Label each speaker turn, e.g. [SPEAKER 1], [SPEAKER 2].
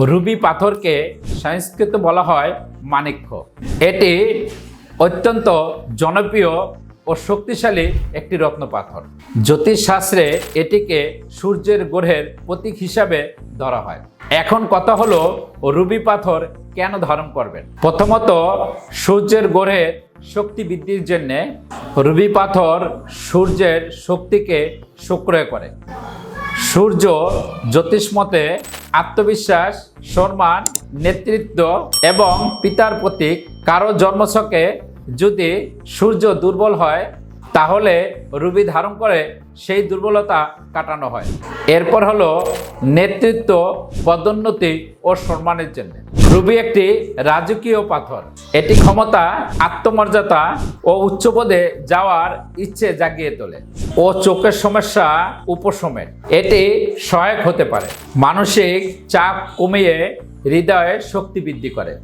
[SPEAKER 1] Ruby পাথরকে সংস্কৃতে বলা হয় মাণিক্য। এটি অত্যন্ত জনপ্রিয় ও শক্তিশালী একটি রত্ন পাথর। জ্যোতিষশাস্ত্রে এটিকে সূর্যের গ্রহের প্রতীক হিসাবে ধরা হয়। এখন কথা হলো রুবি পাথর কেন ধারণ করবেন। প্রথমত, সূর্যের গ্রহের শক্তি বৃদ্ধির জন্য রুবি পাথর সূর্যের শক্তিকে সক্রিয় করে। সূর্য জ্যোতিষমতে আত্মবিশ্বাস, সম্মান, নেতৃত্ব এবং পিতার প্রতীক। কারো জন্মছকে যদি সূর্য দুর্বল হয় তাহলে রুবি ধারণ করে সেই দুর্বলতা কাটানো হয়। এরপর হলো নেতৃত্ব, পদোন্নতি ও সম্মানের জন্য। রুবি একটি রাজকীয় পাথর। এটি ক্ষমতা, আত্মমর্যাদা ও উচ্চ পদে যাওয়ার ইচ্ছে জাগিয়ে তোলে ও চোখের সমস্যা উপশমে এটি সহায়ক হতে পারে। মানসিক চাপ কমিয়ে হৃদয়ের শক্তি বৃদ্ধি করে।